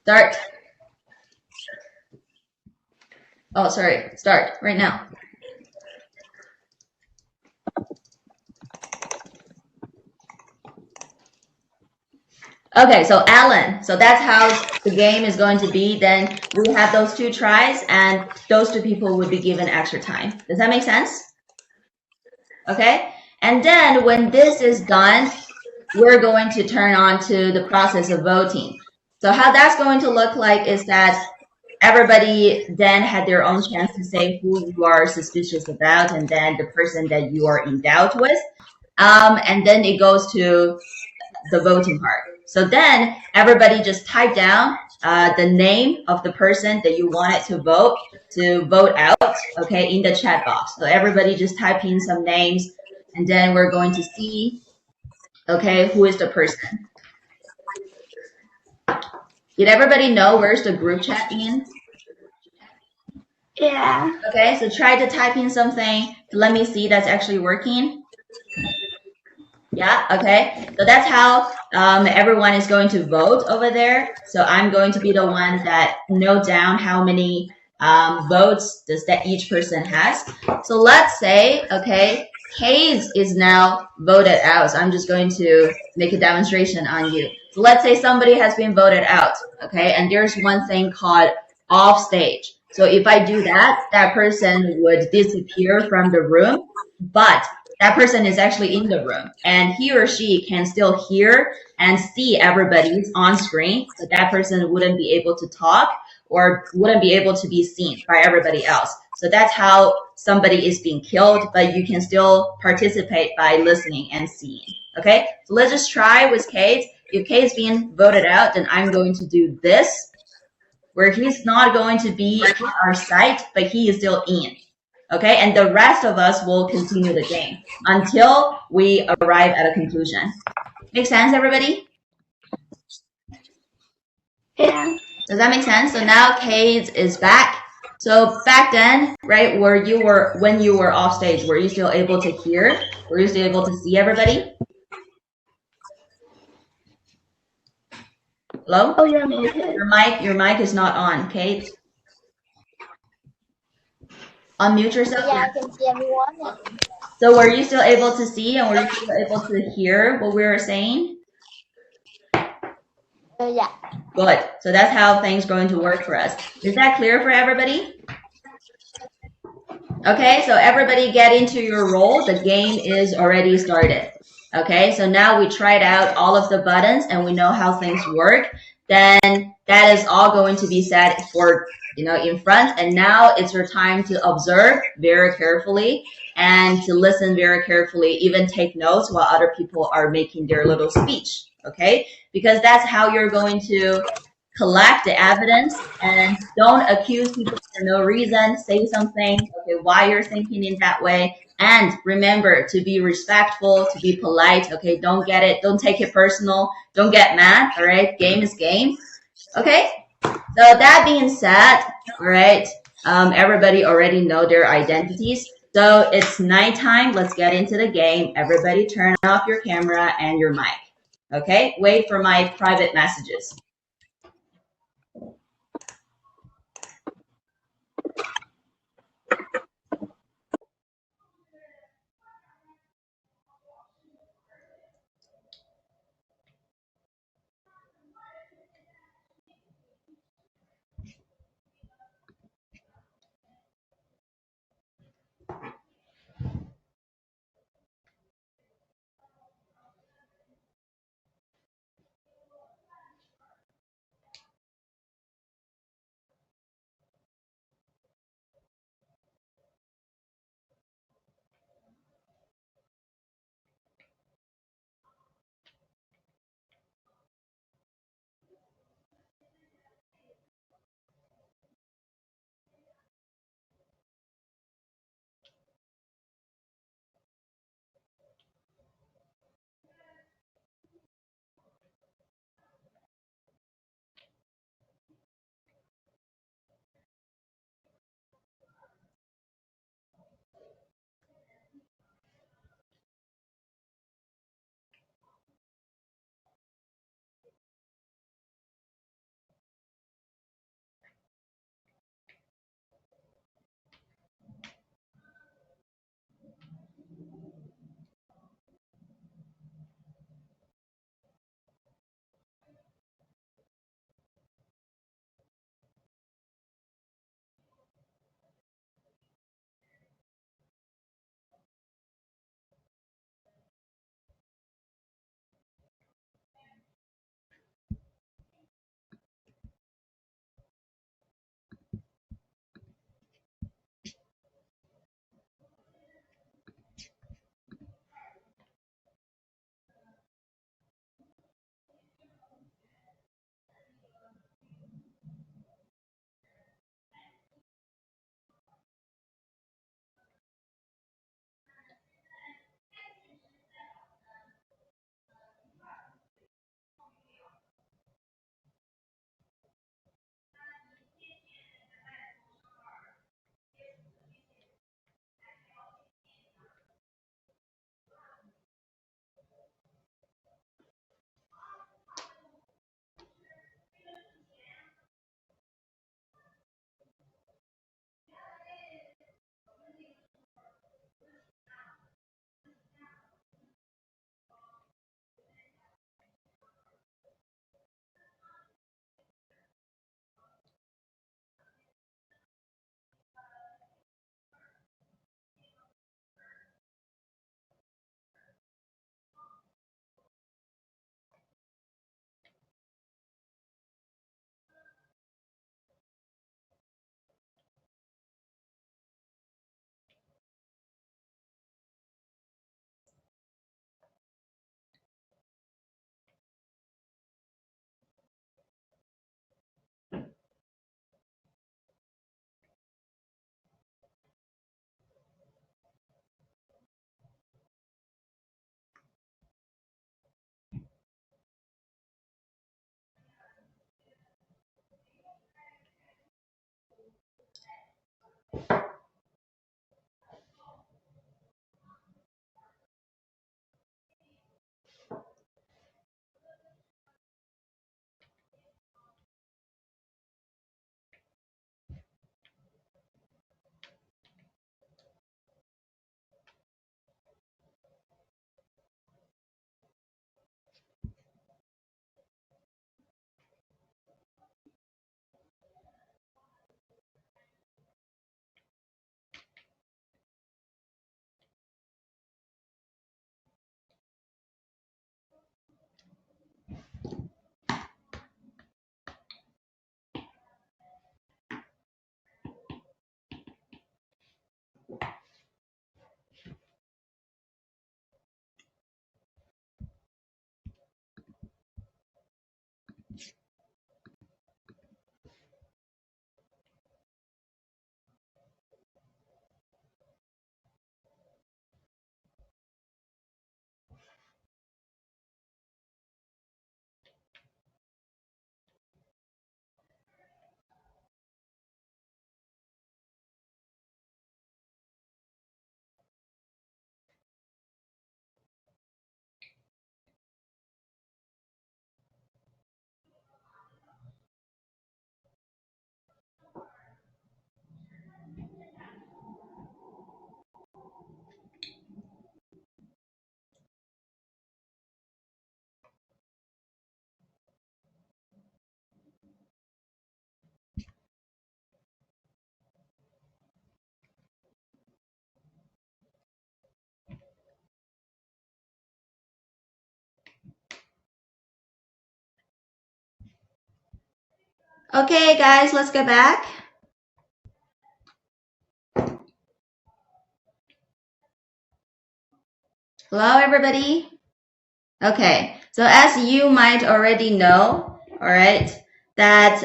Start. Oh, sorry. Start right now. Okay, so Alan, so that's how the game is going to be. Then we have those 2 tries, and those 2 people would be given extra time. Does that make sense? Okay, and then when this is done, we're going to turn on to the process of voting. So how that's going to look like is that everybody then had their own chance to say who you are suspicious about, and then the person that you are in doubt with. And then it goes to the voting part. So then everybody just type down the name of the person that you wanted to vote out, okay, in the chat box. So everybody just type in some names, and then we're going to see, okay, who is the person. Did everybody know where's the group chat in? Yeah. Okay, so try to type in something to let me see that's actually working. Yeah, okay. So that's how everyone is going to vote over there. So I'm going to be the one that note down how many votes that each person has. So let's say, okay, Hayes is now voted out. So I'm just going to make a demonstration on you. So let's say somebody has been voted out, okay, and there's one thing called off stage. So if I do that, that person would disappear from the room, but that person is actually in the room, and he or she can still hear and see everybody's on screen, but that person wouldn't be able to talk or wouldn't be able to be seen by everybody else. So that's how somebody is being killed, but you can still participate by listening and seeing. Okay, so let's just try with Kate. If Kate's being voted out, then I'm going to do this, where he's not going to be in our sight, but he is still in. Okay, and the rest of us will continue the game until we arrive at a conclusion. Make sense, everybody? Yeah. Does that make sense? So now Kate is back. So back then, right, when you were off stage, were you still able to hear? Were you still able to see everybody? Hello? Oh, you're muted. Your mic is not on, Kate. Unmute yourself. Yeah, I can see everyone. So were you still able to see, and were you still able to hear what we were saying? Yeah. Good. So that's how things are going to work for us. Is that clear for everybody? Okay, so everybody get into your role. The game is already started. Okay, so now we tried out all of the buttons and we know how things work. Then that is all going to be set for, in front. And now it's your time to observe very carefully and to listen very carefully, even take notes while other people are making their little speech. Okay, because that's how you're going to collect the evidence, and don't accuse people for no reason. Say something, okay, why you're thinking in that way. And remember to be respectful, to be polite, okay? Don't take it personal. Don't get mad, all right? Game is game, okay? So that being said, all right, everybody already know their identities. So it's nighttime. Let's get into the game. Everybody turn off your camera and your mic, okay? Wait for my private messages. Okay, guys, let's go back. Hello, everybody. Okay, so as you might already know, all right, that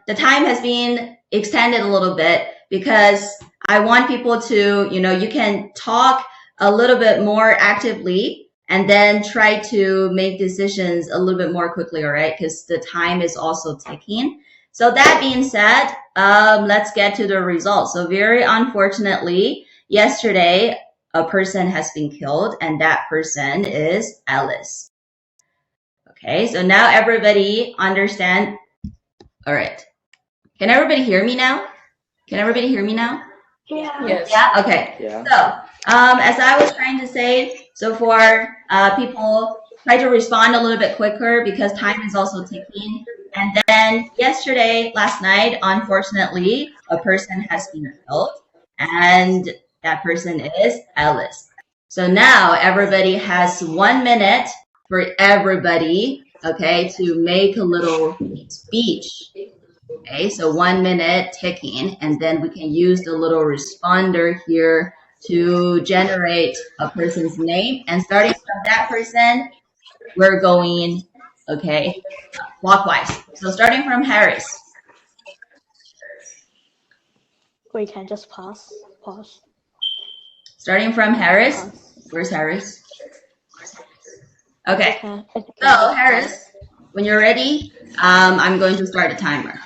the time has been extended a little bit because I want people to, you can talk a little bit more actively and then try to make decisions a little bit more quickly, all right, because the time is also ticking. So that being said, let's get to the results. So very unfortunately, yesterday, a person has been killed, and that person is Alice. Okay, so now everybody understand. All right. Can everybody hear me now? Yeah. Yes. Yeah? Okay. Yeah. So, as I was trying to say, so for people, try to respond a little bit quicker because time is also ticking. And then last night, unfortunately, a person has been killed, and that person is Alice. So now everybody has 1 minute for everybody, okay, to make a little speech. Okay, so 1 minute ticking, and then we can use the little responder here to generate a person's name. And starting from that person, we're going, okay, clockwise. So starting from Harris. We can just pause. Starting from Harris. Pause. Where's Harris? Okay, Okay. so Harris, when you're ready, I'm going to start a timer.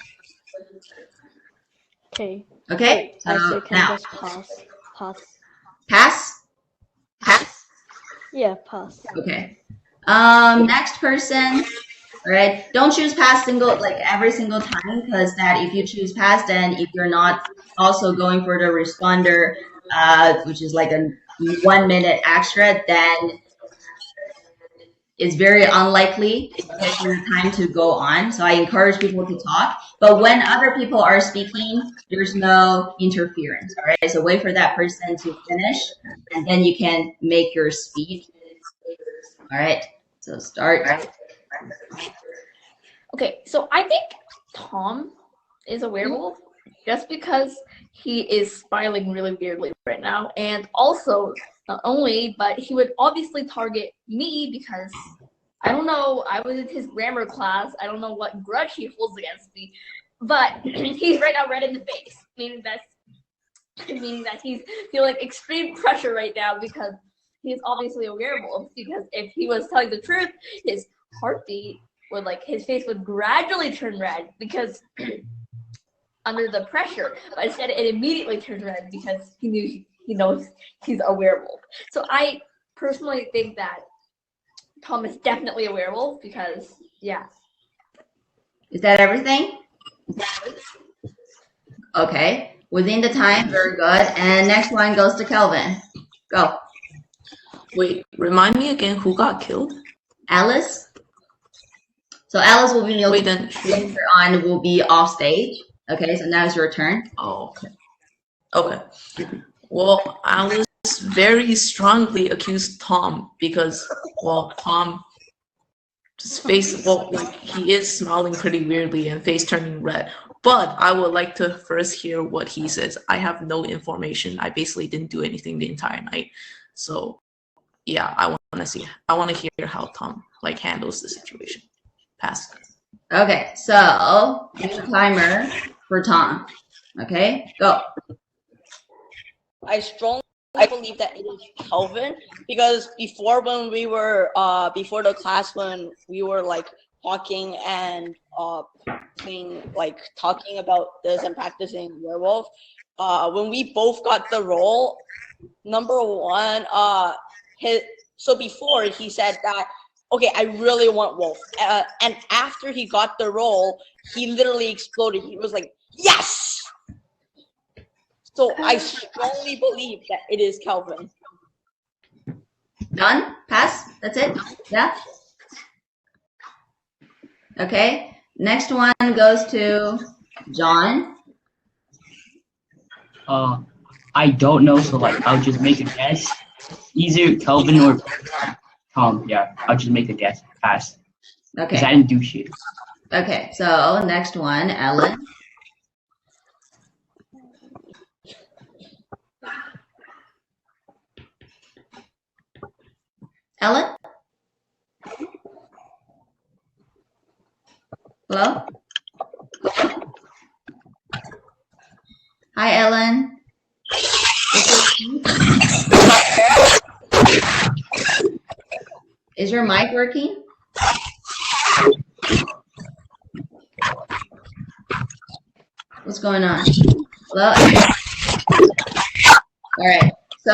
Okay. Okay, So so can now, just pause. pass. Yeah, pause. Okay. Next person. All right. Don't choose pass every single time, because that if you choose pass, then if you're not also going for the responder, which is like a 1 minute extra, then it's very unlikely for the time to go on. So I encourage people to talk. But when other people are speaking, there's no interference. All right. So wait for that person to finish, and then you can make your speech. All right. So start. Okay, so I think Tom is a werewolf just because he is smiling really weirdly right now. And also, not only, but he would obviously target me because, I don't know, I was in his grammar class. I don't know what grudge he holds against me. But he's right now red in the face, meaning that he's feeling extreme pressure right now because he's obviously a werewolf. Because if he was telling the truth, his heartbeat would his face would gradually turn red because under the pressure, but instead it immediately turned red because he knows he's a werewolf. So I personally think that Tom is definitely a werewolf because, yeah. Is that everything? Okay. Within the time, very good. And next one goes to Kelvin. Go. Wait, remind me again who got killed? Alice. So Alice will be Wait, then later on will be off stage. Okay, so now it's your turn. Oh, okay. Well, Alice very strongly accused Tom because, Tom's face, he is smiling pretty weirdly and face turning red. But I would like to first hear what he says. I have no information. I basically didn't do anything the entire night. So, yeah, I want to hear how Tom handles the situation. Pass. Okay, so timer for Tom. Okay, go. I strongly believe that it is Kelvin because before when we were before the class when we were talking and talking about this and practicing werewolf, when we both got the role, number one, so before he said that, okay, I really want wolf, and after he got the role, he literally exploded. He was like, yes. So I strongly believe that it is Kelvin. Done? Pass? That's it? Yeah? Okay. Next one goes to John. I don't know, so I'll just make a guess. Either Kelvin or Tom. Yeah, I'll just make a guess. Pass. Okay. Because I didn't do shit. Okay, so next one, Ellen. Ellen? Hello? Hi, Ellen. Is your mic working? What's going on? Hello? All right. So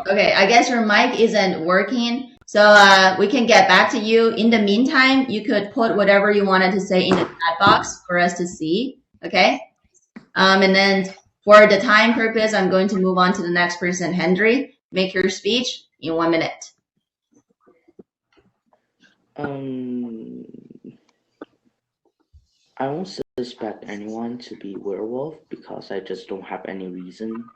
I guess your mic isn't working. So we can get back to you. In the meantime, you could put whatever you wanted to say in the chat box for us to see. Okay. And then for the time purpose, I'm going to move on to the next person, Henry. Make your speech in 1 minute. I won't suspect anyone to be werewolf because I just don't have any reason.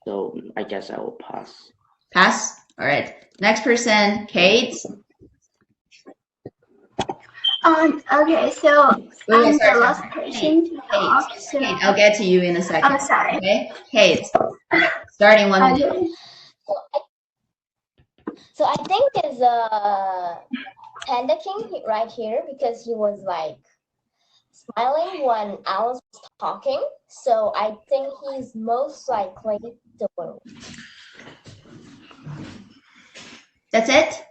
So I guess I will pass. Pass? All right. Next person, Kate. Okay, so I'm the last person to talk. So Kate, I'll get to you in a second. I'm sorry. Okay, Kate. Starting 1 minute. Okay. So I think there's a Panda King right here because he was like smiling when Alice was talking. So I think he's most likely the werewolf. That's it?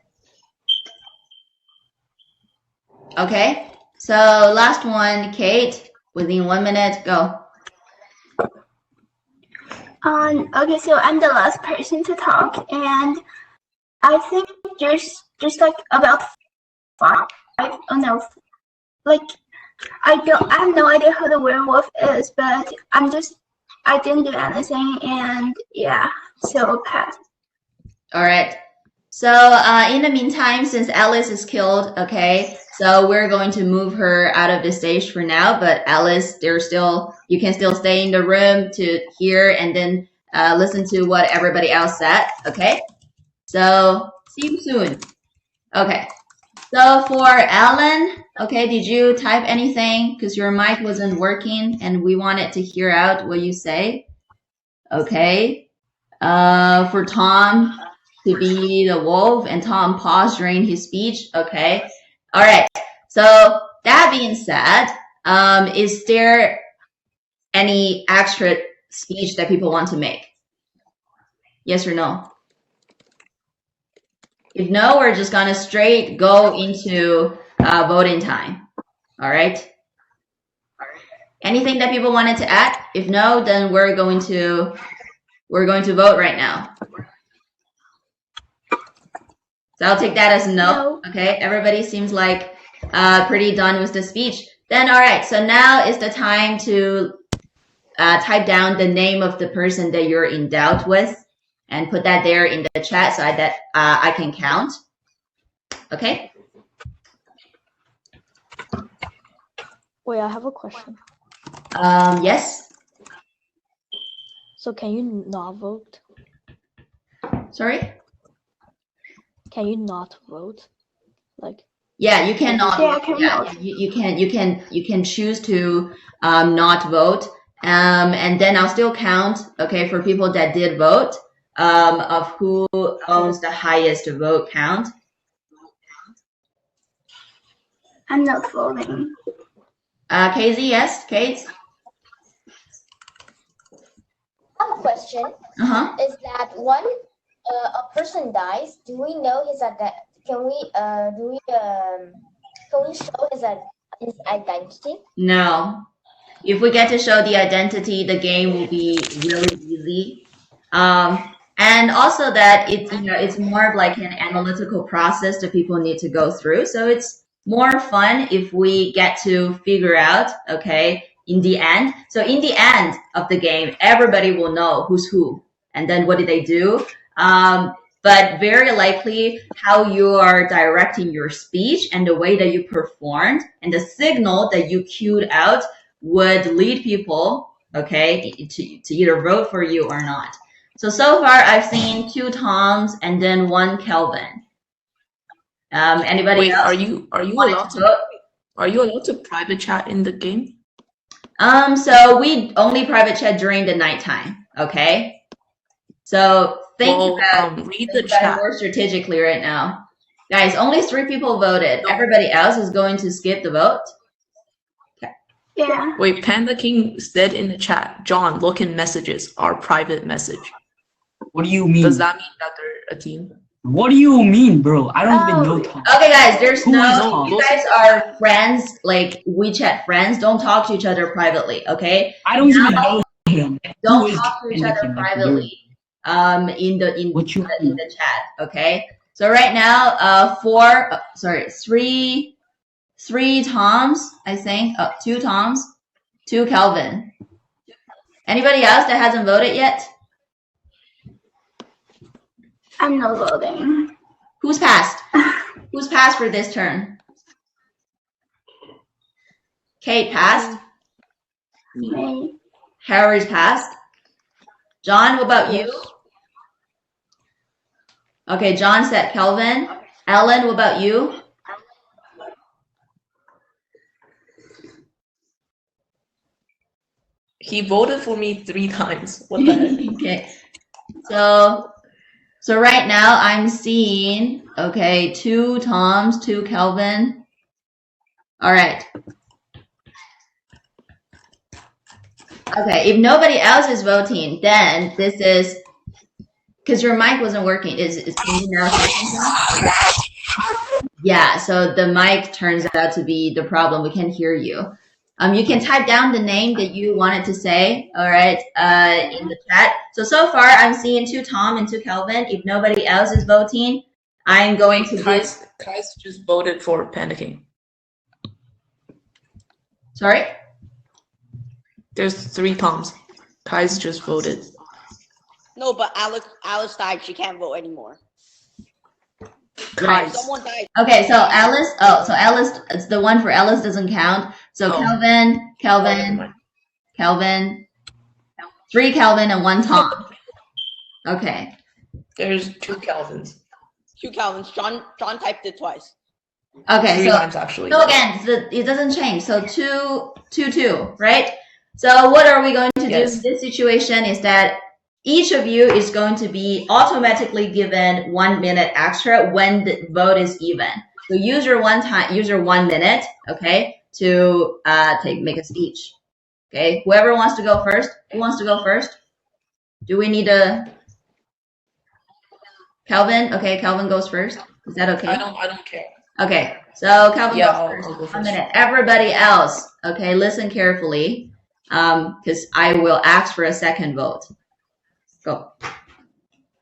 Okay. So last one, Kate. Within 1 minute, go. Okay, so I'm the last person to talk, and I think there's just like about five. Oh no, like I have no idea who the werewolf is, but I didn't do anything, and yeah, so pass. All right. So in the meantime, since Alice is killed, okay, so we're going to move her out of the stage for now. But Alice, you can still stay in the room to hear and then listen to what everybody else said. Okay. So see you soon. Okay. So for Alan, okay, did you type anything? Because your mic wasn't working and we wanted to hear out what you say. Okay. For Tom to be the wolf, and Tom paused during his speech. Okay. All right. So that being said, is there any extra speech that people want to make? Yes or no? If no, we're just gonna straight go into voting time. All right. Anything that people wanted to add? If no, then we're going to vote right now. So I'll take that as no. Okay, everybody seems like pretty done with the speech. Then all right, so now is the time to type down the name of the person that you're in doubt with and put that there in the chat so that I can count. Okay. Wait, I have a question. Yes. So can you not vote? Sorry. Can you not vote? Like. Yeah, you cannot. Yeah, I can vote. You can choose to not vote. And then I'll still count. Okay, for people that did vote. Of who owns the highest vote count. I'm not voting. KZ, yes, Kate. I have a question. Is that when a person dies, do we know his identity? Can we show his identity? No. If we get to show the identity, the game will be really easy. And also that it's more of like an analytical process that people need to go through. So it's more fun if we get to figure out, okay, in the end. So in the end of the game, everybody will know who's who. And then what did they do? But very likely how you are directing your speech and the way that you performed and the signal that you cued out would lead people, okay, to either vote for you or not. So far I've seen 2 Toms and then 1 Kelvin. Anybody Wait, else? are you wanted allowed to to vote? are you allowed to private chat in the game? So we only private chat during the nighttime. Okay. So think about read think the about it chat. more strategically right now, guys. Only 3 people voted. Everybody else is going to skip the vote. Yeah. Wait, Panda King said in the chat, John, look in messages, our private message. What do you mean? Does that mean that they're a team? What do you mean, bro? I don't even know Tom. Okay, guys, there's Who is no. Tom? You guys are friends, like WeChat friends. Don't talk to each other privately, okay? I don't even know him. Don't Who is talk to each Panda other King? Like, privately. In What you the chat, okay? So right now, three Toms, I think. 2 Toms, 2 Kelvin. Anybody else that hasn't voted yet? I'm not voting. Who's passed? Who's passed for this turn? Kate passed. Me. Harry's passed. John, what about you? Okay, John said Kelvin. Ellen, what about you? He voted for me 3 times. What the heck? Okay. So right now I'm seeing, okay, 2 Toms, 2 Kelvin. All right. Okay, if nobody else is voting, then this is, because your mic wasn't working. Can you now say something? Yeah, so the mic turns out to be the problem. We can't hear you. You can type down the name that you wanted to say, all right, in the chat. So far, I'm seeing 2 Tom and 2 Kelvin. If nobody else is voting, I'm going to Kai's just voted for Panda King. Sorry? There's 3 Toms. Kai's just voted. No, but Alice died. She can't vote anymore. Kai's. Someone died. Okay, so Alice, it's the one for Alice doesn't count. So Kelvin, 3 Kelvin and 1 Tom. Okay. There's 2 Kelvins. 2 Calvins. John typed it twice. Okay, 3 so times actually. So again, it doesn't change. So 2, right? So what are we going to do in this situation is that each of you is going to be automatically given 1 minute extra when the vote is even. So use your 1 minute, okay, to make a speech. Okay, whoever wants to go first. Who wants to go first? Do we need a Kelvin? Okay, Kelvin goes first. Is that okay? I don't care. Okay, so Kelvin goes I'll first. go first. 1 minute. Everybody else, okay, listen carefully, because I will ask for a second vote. Go.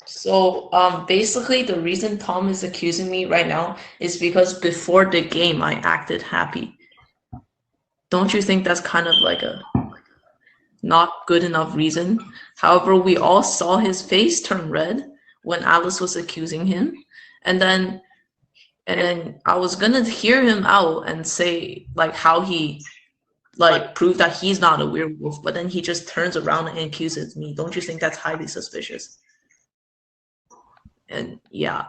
So basically the reason Tom is accusing me right now is because before the game I acted happy. Don't you think that's kind of like a not good enough reason? However, we all saw his face turn red when Alice was accusing him, and then I was gonna hear him out and say like how he like proved that he's not a werewolf, but then he just turns around and accuses me. Don't you think that's highly suspicious? And yeah.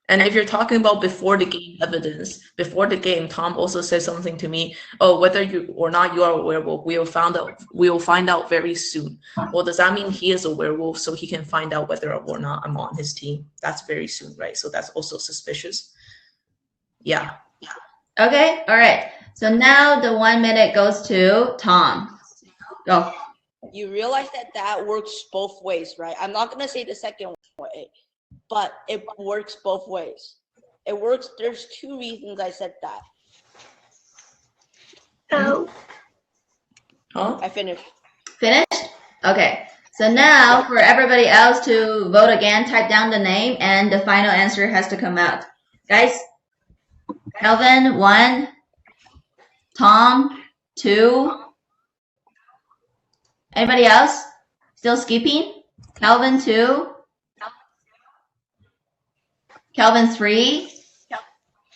And if you're talking about before the game evidence, before the game, Tom also said something to me, oh, whether you or not you are a werewolf, we will find out very soon. Well, does that mean he is a werewolf so he can find out whether or not I'm on his team? That's very soon, right? So that's also suspicious. Yeah. Okay, all right. So now the 1 minute goes to Tom. Go. You realize that works both ways, right? I'm not gonna say the second way, but it works both ways. It works. There's 2 reasons I said that. Oh. Huh? I finished. Finished? Okay. So now for everybody else to vote again, type down the name and the final answer has to come out. Guys, Kelvin, 1. Tom, 2. Anybody else? Still skipping? Kelvin, 2. Kelvin, 3.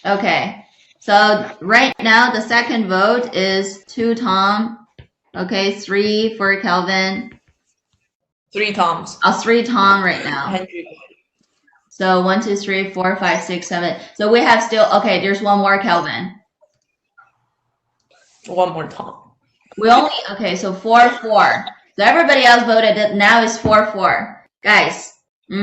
Okay. So right now the second vote is 2 Tom. Okay, 3 for Kelvin. 3 Toms. 3 Tom right now. So 1, 2, 3, 4, 5, 6, 7. So we have still, okay, there's one more Kelvin. One more Tom. We only, okay, so 4, 4. So everybody else voted that now it's 4, 4. Guys, so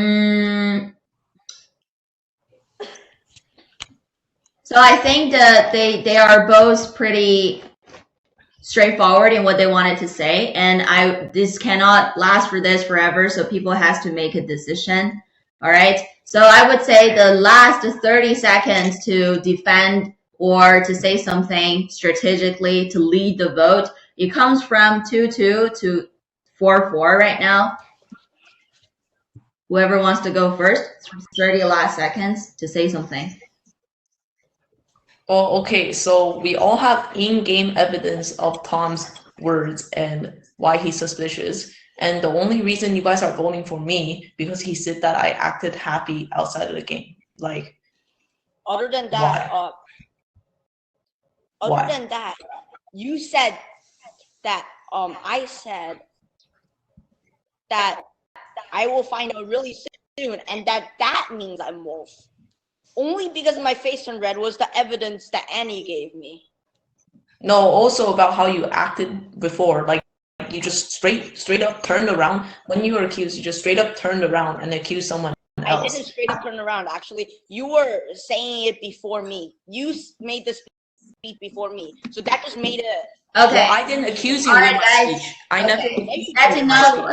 I think that they are both pretty straightforward in what they wanted to say, and this cannot last for this forever, so people has to make a decision. All right, so I would say the last 30 seconds to defend or to say something strategically to lead the vote, it comes from 2-2 to 4-4 right now. Whoever wants to go first, 30 last seconds to say something. Oh, okay, so we all have in-game evidence of Tom's words and why he's suspicious. And the only reason you guys are voting for me because he said that I acted happy outside of the game. Like, other than that, Why? than that, you said that I said that I will find out really soon, and that means I'm wolf. Only because my face turned red was the evidence that Annie gave me. No, also about how you acted before. Like you just straight up turned around when you were accused. You just straight up turned around and accused someone else. I didn't straight up turn around. Actually, you were saying it before me. You made the speech before me, so that just made it. Okay. Well, I didn't accuse you All with right, my guys. speech. I never. That's enough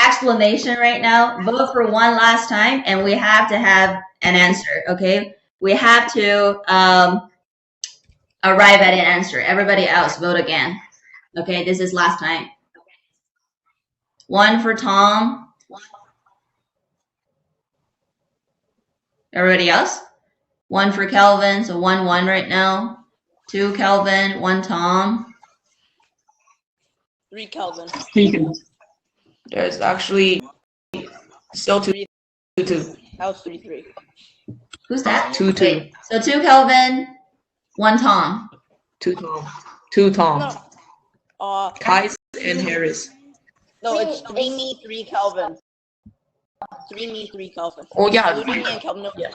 explanation right now. Vote for one last time, and we have to have an answer. Okay, we have to arrive at an answer. Everybody else, vote again. Okay, this is last time. 1 for Tom. Everybody else? 1 for Kelvin, so 1-1 right now. 2 Kelvin, 1 Tom. 3 Kelvin. There's actually still 2-2. That was 3-3. Who's that? 2-2. Wait, so 2 Kelvin, 1 Tom. 2 Tom. 2 Tom. No. Kais and Harris. No, it's 3 me, 3 Kelvin. 3 me, 3 Kelvin. Oh yeah. 3 me and Kelvin. No. Yeah.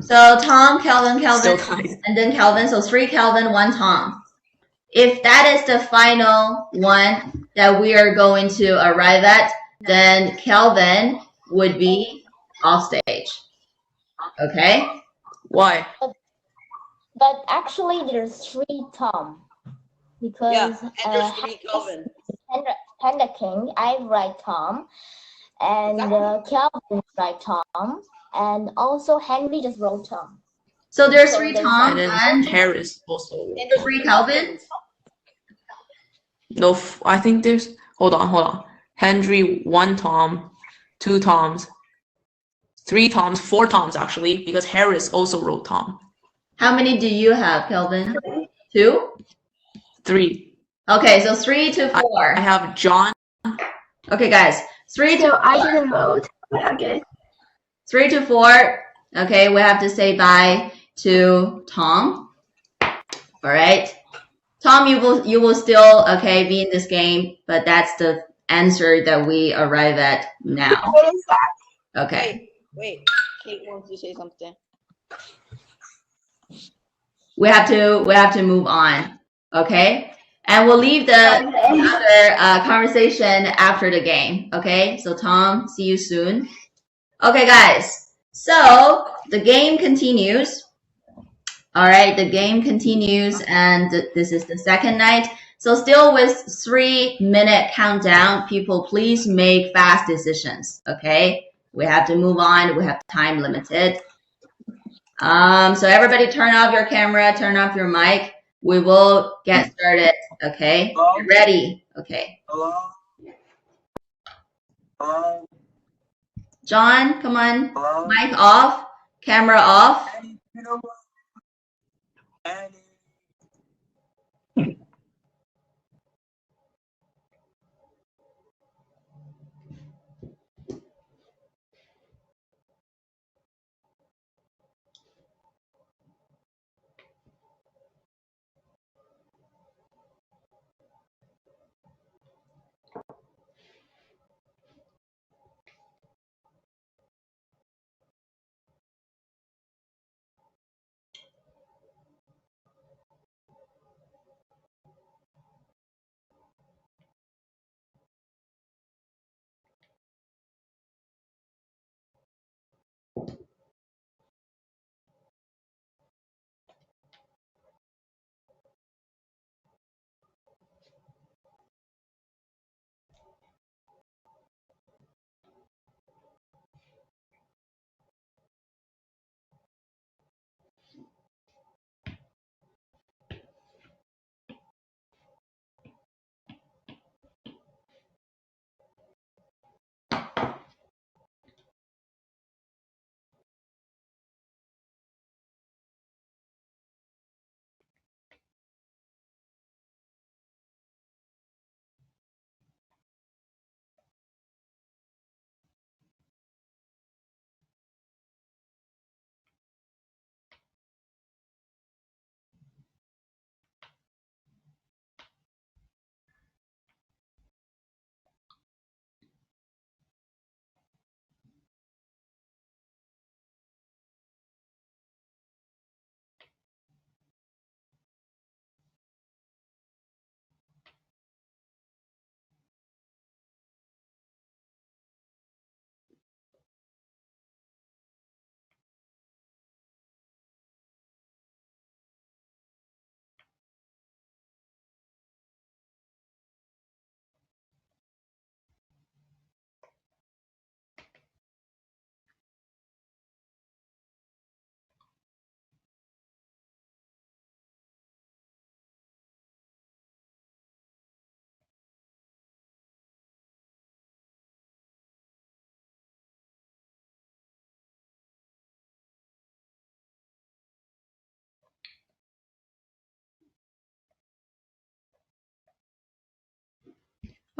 So Tom, Kelvin, Still Kais. and then Kelvin. So 3 Kelvin, 1 Tom. If that is the final one that we are going to arrive at, then Kelvin would be off stage. Okay? Why? But actually, there's 3 Tom. Because Yeah, and there's 3 Kelvin. Panda King, I write Tom. And Kelvin write Tom. And also Henry just wrote Tom. So there's 3 Tom And then and Harris also. And there's 3 Kelvin. No, I think there's. Hold on. Henry, 1 Tom, 2 Toms, 3 Toms, 4 Toms actually, because Harris also wrote Tom. How many do you have, Kelvin? 2? 3. Okay, so 3 to 4. I have John. Okay, guys. 3 So to I didn't vote. Okay. 3 to 4. Okay, we have to say bye to Tom. All right. Tom, you will still be in this game, but that's the answer that we arrive at now. What is that? Okay. Wait. Kate wants to say something. We have to move on. Okay? And we'll leave the other conversation after the game. Okay? So Tom, see you soon. Okay, guys. So the game continues. All right, the game continues, and this is the second night. So still with 3-minute countdown, people please make fast decisions, okay? We have to move on. We have time limited. So everybody turn off your camera, turn off your mic. We will get started, okay? You're ready? Okay. John, come on. Mic off, camera off.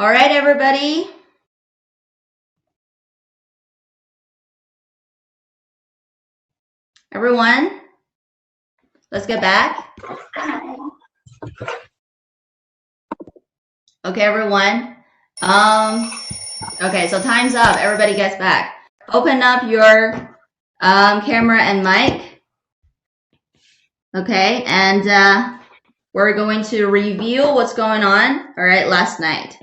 All right, everybody. Everyone, let's get back. Okay, everyone. Okay, so time's up. Everybody gets back. Open up your camera and mic. Okay, and we're going to review what's going on, all right, last night.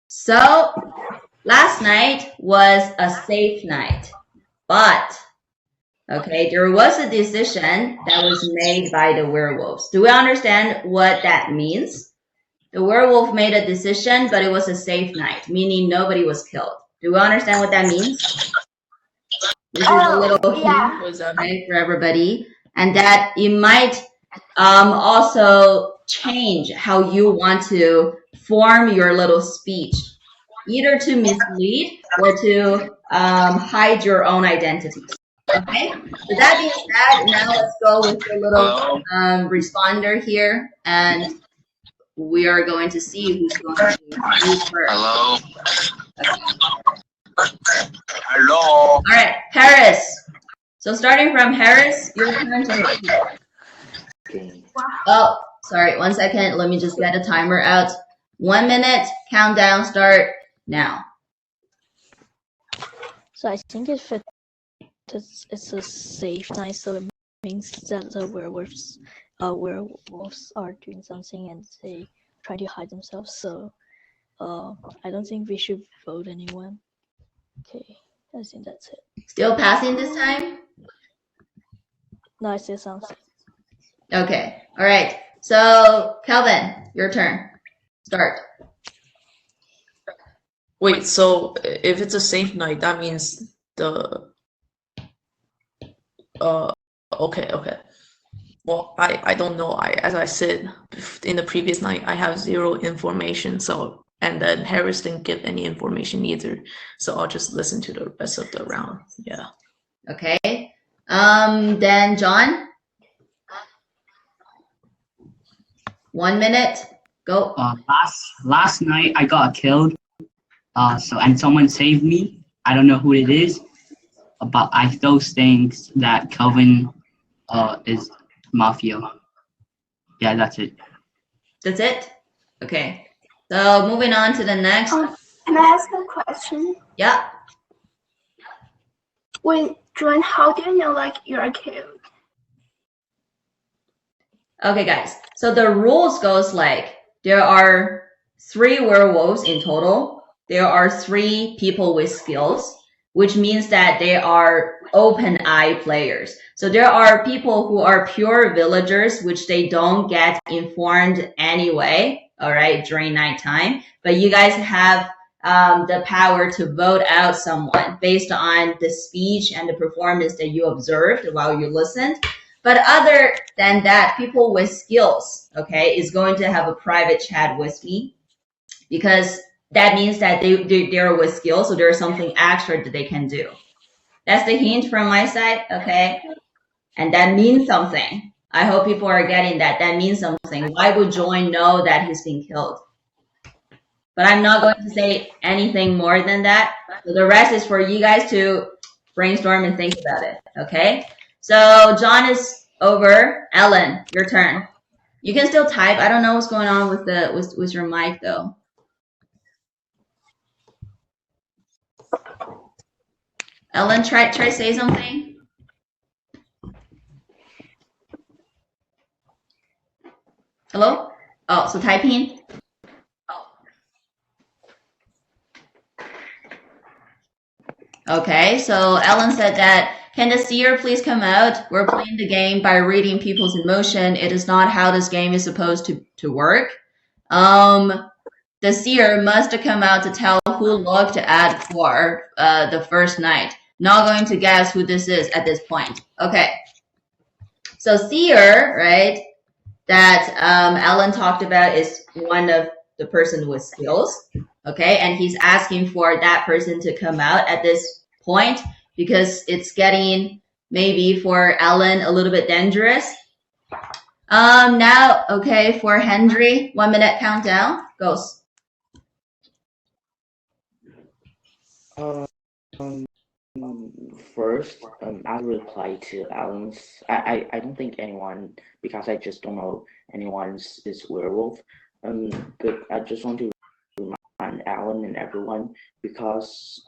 So, last night was a safe night, but, okay, there was a decision that was made by the werewolves. Do we understand what that means? The werewolf made a decision, but it was a safe night, meaning nobody was killed. Do we understand what that means? This is a little hint for everybody, and that it might also change how you want to form your little speech, either to mislead or to hide your own identities. Okay, so that being said, now let's go with the little responder here, and we are going to see who's going to move first. Hello. Okay. Hello. All right, Harris. So starting from Harris, your turn to repeat. Okay. Oh, sorry, 1 second. Let me just get a timer out. 1 minute, countdown start now. So I think if it's a safe night, so it means that the werewolves are doing something and they try to hide themselves. So I don't think we should vote anyone. Okay, I think that's it. Still passing this time? No, I say something. Okay, all right. So, Kelvin, your turn. Start. Wait, so if it's a safe night, that means the okay. Well, I don't know. As I said in the previous night, I have zero information. So, and then Harris didn't give any information either. So I'll just listen to the rest of the round. Yeah. Okay. Then John. 1 minute. Go. Last night I got killed. And someone saved me. I don't know who it is, but I still think that Kelvin is mafia. Yeah, that's it. That's it? Okay. So moving on to the next. Can I ask a question? Yeah. Wait, John, how do you know like you're killed? Okay, guys. So the rules goes like there are 3 werewolves in total. There are 3 people with skills, which means that they are open eye players. So there are people who are pure villagers, which they don't get informed anyway, all right, during nighttime. But you guys have the power to vote out someone based on the speech and the performance that you observed while you listened. But other than that, people with skills, okay, is going to have a private chat with me because that means that they're with skills, so there's something extra that they can do. That's the hint from my side, okay? And that means something. I hope people are getting that. That means something. Why would Join know that he's been killed? But I'm not going to say anything more than that. So the rest is for you guys to brainstorm and think about it, okay? So John is over. Ellen, your turn. You can still type. I don't know what's going on with with your mic though. Ellen, try say something. Hello? Oh, so typing. Okay, so Ellen said that, can the seer please come out? We're playing the game by reading people's emotion. It is not how this game is supposed to work. The seer must come out to tell who looked at for the first night. Not going to guess who this is at this point. Okay. So seer, right, that Ellen talked about is one of the person with skills. Okay, and he's asking for that person to come out at this point because it's getting maybe for Ellen a little bit dangerous. Now, okay, for Henry, 1 minute countdown goes. Um, First, I'll reply to Alan's. I don't think anyone, because I just don't know anyone is werewolf. But I just want to remind Alan and everyone, because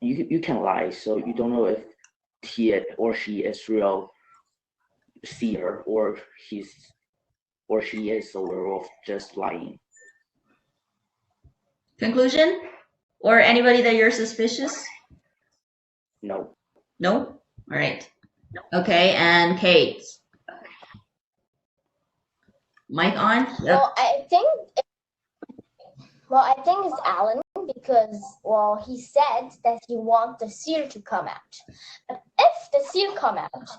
you can lie, so you don't know if he or she is real seer or she is a werewolf just lying. Conclusion? Or anybody that you're suspicious? No. No? All right. Okay, and Kate. Mic on? Yep. Well, I think it's Alan because, well, he said that he wants the seer to come out. But if the seer come out,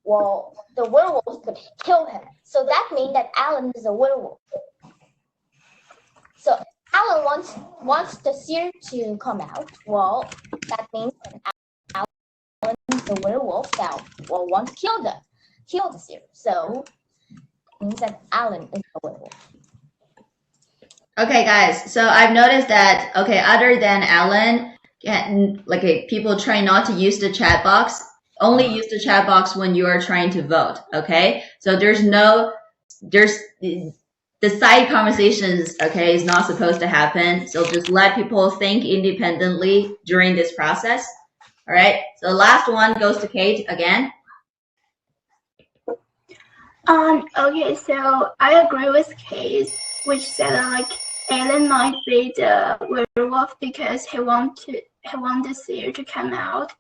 well, the werewolf could kill him. So that means that Alan is a werewolf. So Alan wants the seer to come out. Well, that means that Alan is the werewolf that will want to kill the seer. So it means that Alan is the werewolf. Okay, guys. So I've noticed that, okay, other than Alan, people try not to use the chat box. Only use the chat box when you are trying to vote, okay? So there's the side conversations, okay, is not supposed to happen. So just let people think independently during this process. All right. So the last one goes to Kate again. Okay, so I agree with Kate, which said like Alan might be the werewolf because he want the seer to come out.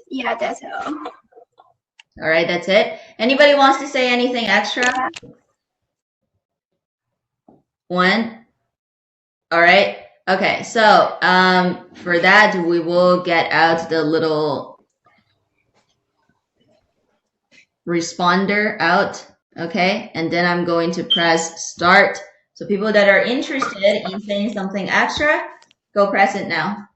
Yeah, that's all. All right, that's it. Anybody wants to say anything extra? One. All right. Okay, so for that we will get out the little responder out, okay? And then I'm going to press start. So people that are interested in saying something extra, go press it now.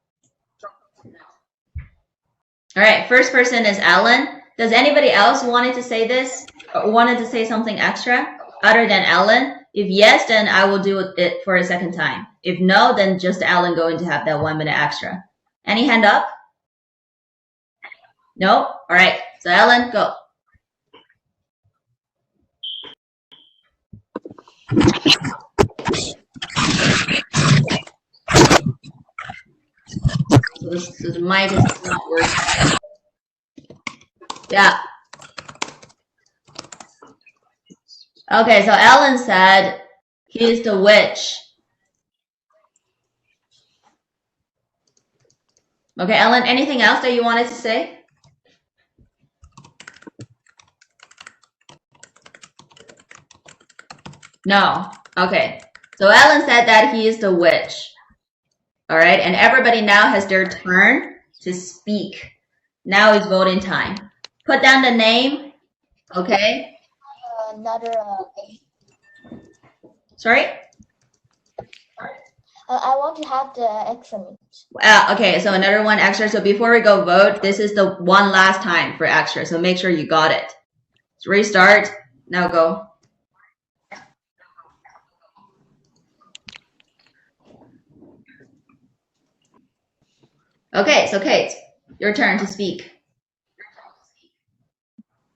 All right, first person is Alan. Does anybody else wanted to say this or wanted to say something extra other than Alan? If yes, then I will do it for a second time. If no, then just Alan going to have that 1 minute extra. Any hand up? No? All right. So Alan, go. So the mic is not working. Yeah. Okay, so Alan said he is the witch. Okay, Alan, anything else that you wanted to say? No. Okay. So Alan said that he is the witch. All right, and everybody now has their turn to speak. Now is voting time. Put down the name. Okay. Sorry? I want to have the extra minute. Okay, so another one extra. So before we go vote, this is the one last time for extra. So make sure you got it. So restart. Now go. Okay, so Kate, your turn to speak.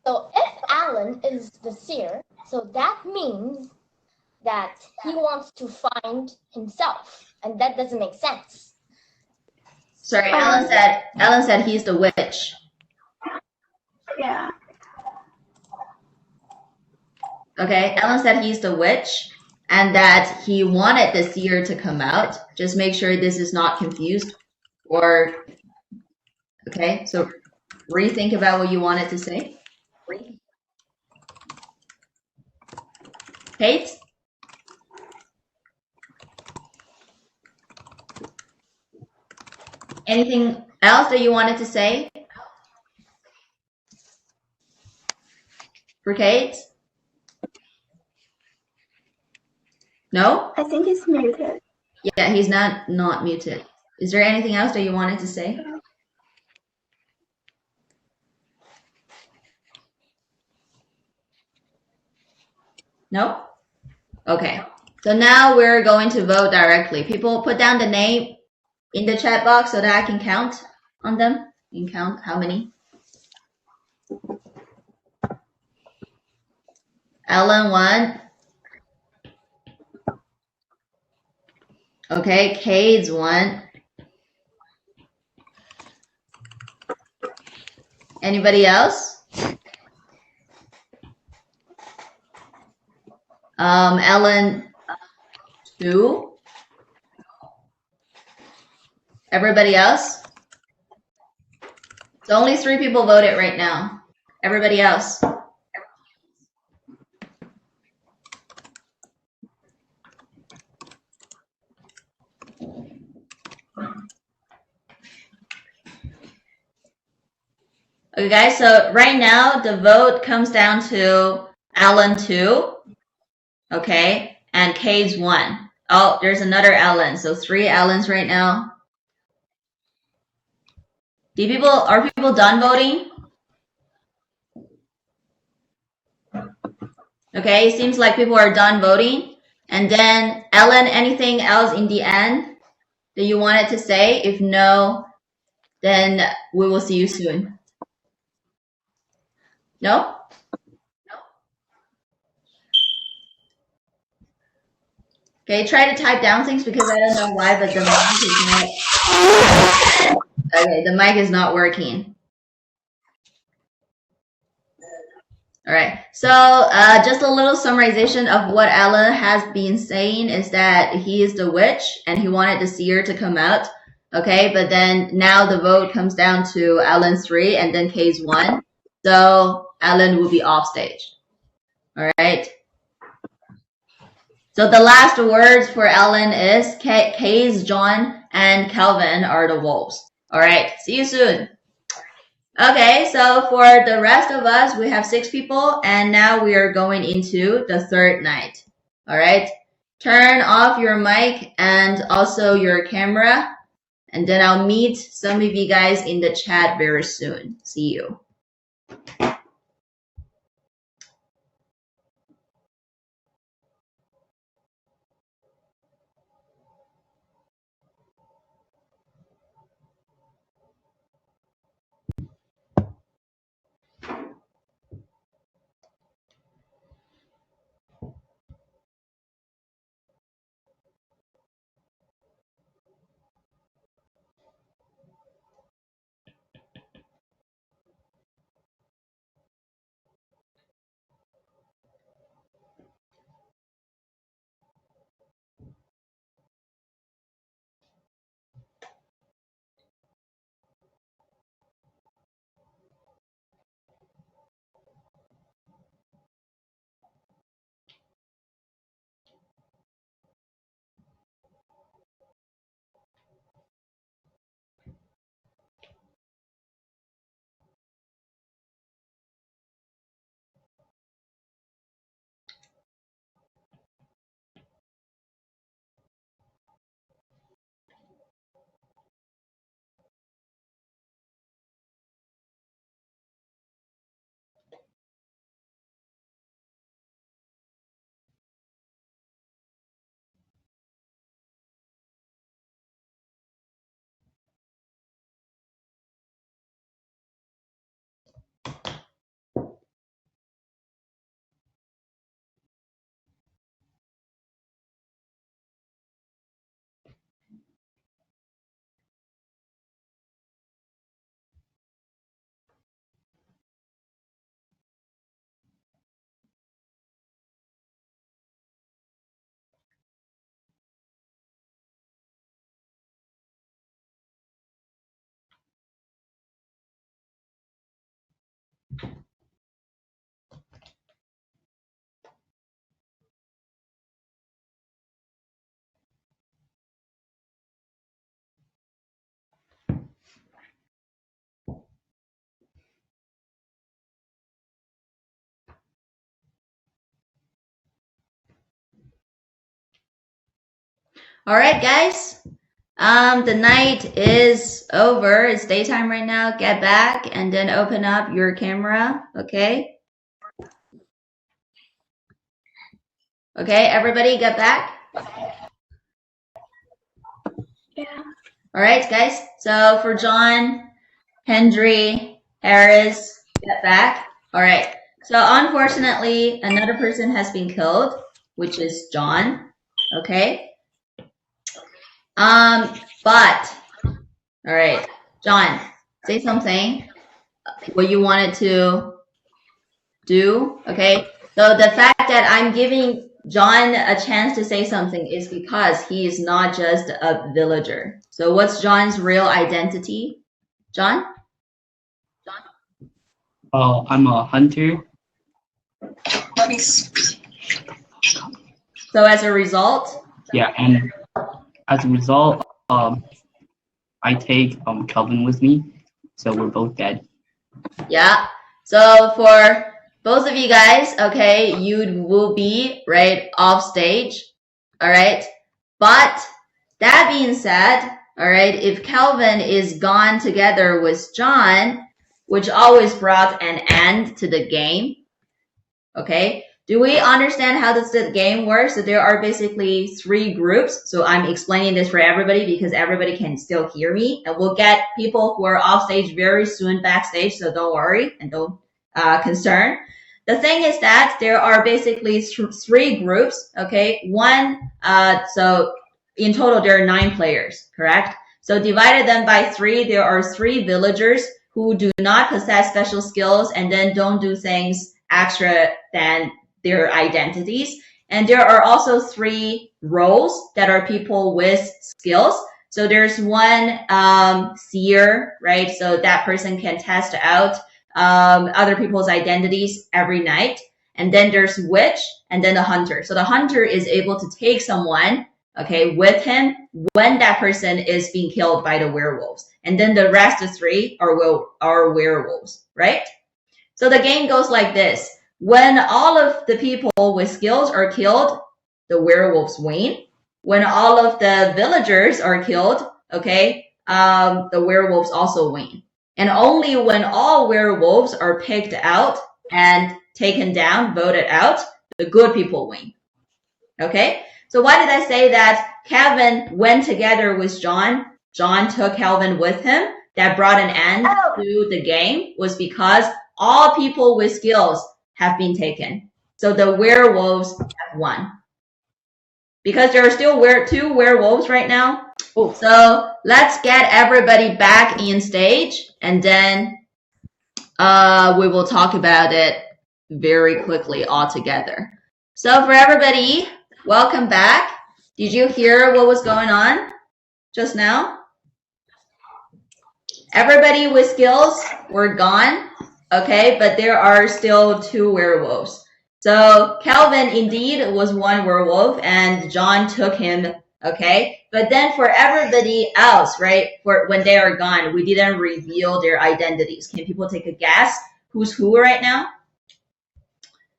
So if Alan is the seer, so that means that he wants to find himself, and that doesn't make sense. Sorry, Alan said he's the witch. Yeah. Okay, Alan said he's the witch and that he wanted the seer to come out. Just make sure this is not confused or, okay, so rethink about what you wanted to say. Kate? Anything else that you wanted to say? For Kate? No? I think it's muted. Yeah, he's not muted. Is there anything else that you wanted to say? No? Okay. So now we're going to vote directly. People put down the name in the chat box so that I can count on them? You can count how many? Ellen, 1. Okay, Cade's 1. Anybody else? Ellen, 2. Everybody else? So only 3 people voted right now. Everybody else? Okay, guys, so right now the vote comes down to Alan 2, okay, and Cade's 1. Oh, there's another Alan, so 3 Allens right now. Are people done voting? Okay, it seems like people are done voting. And then, Ellen, anything else in the end that you wanted to say? If no, then we will see you soon. No? Okay, try to type down things because I don't know why, but the mic is not. Okay, the mic is not working. All right, so just a little summarization of what Alan has been saying is that he is the witch and he wanted the seer to come out. Okay, but then now the vote comes down to Alan's 3 and then Kay's 1. So Alan will be off stage. All right. So the last words for Alan is Kay's, John, and Calvin are the wolves. All right, see you soon. Okay, so for the rest of us, we have 6 people, and now we are going into the 3rd night. All right, turn off your mic and also your camera, and then I'll meet some of you guys in the chat very soon. See you. All right, guys. The night is over. It's daytime right now. Get back and then open up your camera, okay? Okay, everybody get back? Yeah. All right, guys. So for John, Henry, Harris, get back. All right. So unfortunately, another person has been killed, which is John. Okay. But all right, John, say something. What you wanted to do. Okay. So the fact that I'm giving John a chance to say something is because he is not just a villager. So what's John's real identity? John? Oh, I'm a hunter. So as a result? Yeah, and as a result, I take Kelvin with me, so we're both dead. Yeah. So for both of you guys, okay, you will be right off stage. All right. But that being said, all right, if Kelvin is gone together with John, which always brought an end to the game. Okay. Do we understand how the game works? So there are basically 3 groups. So I'm explaining this for everybody because everybody can still hear me. And we'll get people who are off stage very soon backstage. So don't worry and don't concern. The thing is that there are basically 3 groups. Okay. So in total, there are 9 players, correct? So divided them by 3, there are 3 villagers who do not possess special skills and then don't do things extra than their identities. And there are also 3 roles that are people with skills. So there's one seer, right? So that person can test out other people's identities every night. And then there's witch and then the hunter. So the hunter is able to take someone, okay, with him when that person is being killed by the werewolves. And then the rest of 3 are werewolves, right? So the game goes like this. When all of the people with skills are killed, the werewolves win. When all of the villagers are killed, okay, the werewolves also win. And only when all werewolves are picked out and taken down, voted out, the good people win. Okay? So why did I say that Kevin went together with John? John took Kelvin with him. That brought an end to the game was because all people with skills have been taken. So the werewolves have won. Because there are still 2 werewolves right now. So let's get everybody back in stage and then we will talk about it very quickly all together. So for everybody, welcome back. Did you hear what was going on just now? Everybody with skills were gone. Okay, but there are still 2 werewolves. So Kelvin indeed was one werewolf and John took him, okay? But then for everybody else, right, for when they are gone, we didn't reveal their identities. Can people take a guess who's who right now?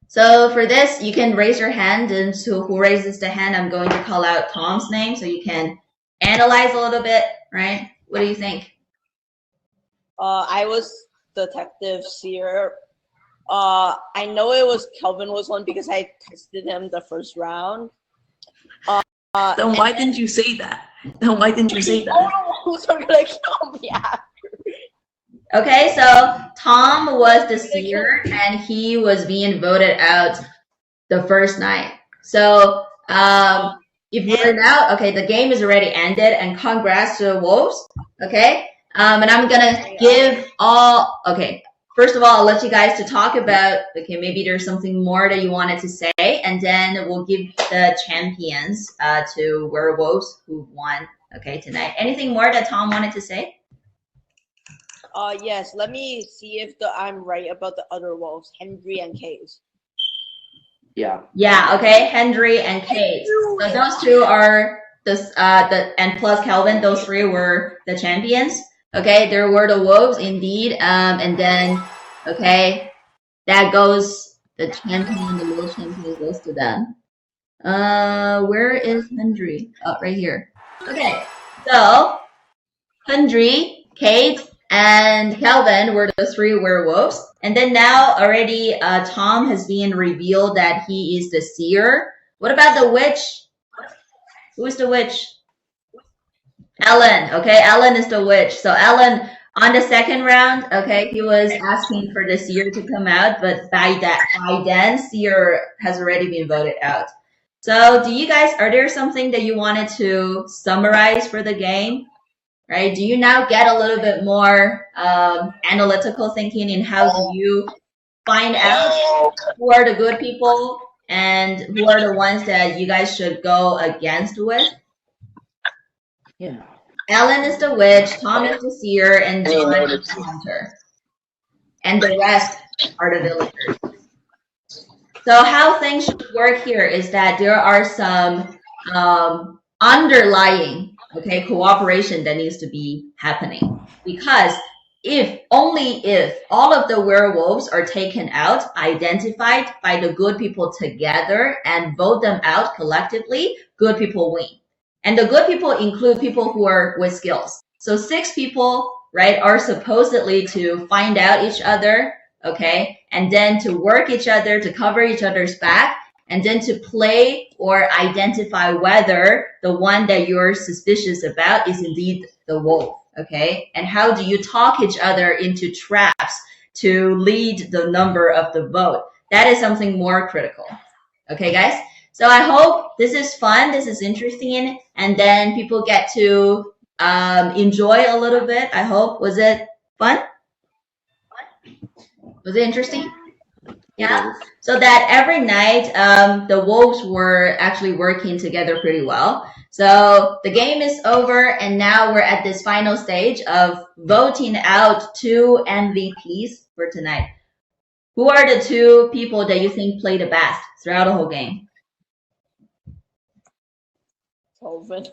So for this, you can raise your hand, and so who raises the hand, I'm going to call out Tom's name so you can analyze a little bit, right? What do you think? I was Detective Seer. I know it was Kelvin was one because I tested him the first round. Then why didn't you say that? Then why didn't you say that? Who's gonna kill me after? Okay, so Tom was the seer and he was being voted out the first night. So if we're now, okay, the game is already ended and congrats to the wolves, okay? And I'm gonna give all, okay, first of all, I'll let you guys to talk about, okay, maybe there's something more that you wanted to say, and then we'll give the champions to werewolves who won, okay, tonight. Anything more that Tom wanted to say? Yes, let me see if I'm right about the other wolves, Henry and Case. Yeah. Yeah, okay, Henry and Kate. So those 2 are and plus Kelvin, those 3 were the champions. Okay, there were the wolves indeed. And then, okay, that goes, the champion, the little champion goes to them. Where is Henry? Oh, right here. Okay, so Henry, Kate, and Kelvin were the 3 werewolves. And then now already Tom has been revealed that he is the seer. What about the witch? Who is the witch? Ellen, okay, Ellen is the witch. So Ellen, on the second round, okay, he was asking for the seer to come out, but by then, seer has already been voted out. So do you guys, are there something that you wanted to summarize for the game? Right? Do you now get a little bit more analytical thinking in how do you find out who are the good people and who are the ones that you guys should go against with? Yeah. Ellen is the witch, Tom is the seer, and John is the hunter. And the rest are the villagers. So how things should work here is that there are some underlying, okay, cooperation that needs to be happening. Because only if all of the werewolves are taken out, identified by the good people together and vote them out collectively, good people win. And the good people include people who are with skills. So 6 people, right, are supposedly to find out each other, okay, and then to work each other, to cover each other's back, and then to play or identify whether the one that you're suspicious about is indeed the wolf, okay? And how do you talk each other into traps to lead the number of the vote? That is something more critical, okay, guys? So I hope this is fun, this is interesting, and then people get to enjoy a little bit, I hope. Was it fun? Was it interesting? Yeah. So that every night, the wolves were actually working together pretty well. So the game is over, and now we're at this final stage of voting out 2 MVPs for tonight. Who are the 2 people that you think play the best throughout the whole game? Kelvin.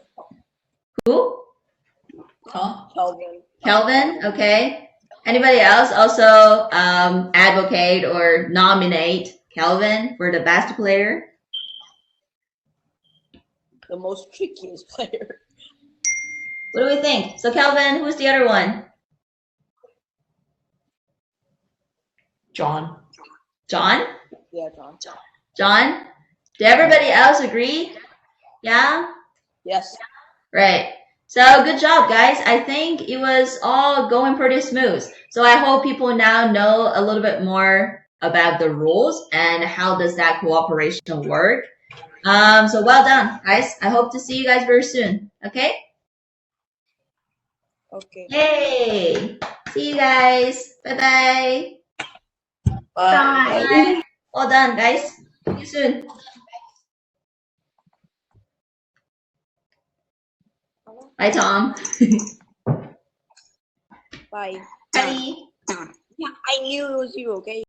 Who? Kelvin. Kelvin, okay. Anybody else also advocate or nominate Kelvin for the best player? The most trickiest player. What do we think? So Kelvin, who's the other one? John. John? Yeah, John. John? Did everybody else agree? Yeah? Yes. Right. So good job, guys. I think it was all going pretty smooth. So I hope people now know a little bit more about the rules and how does that cooperation work. So well done, guys. I hope to see you guys very soon. Okay? Okay. Yay! See you guys. Bye-bye. Bye. Bye. Well done, guys. See you soon. Bye, Tom. Bye. Bye. Yeah, I knew it was you, okay?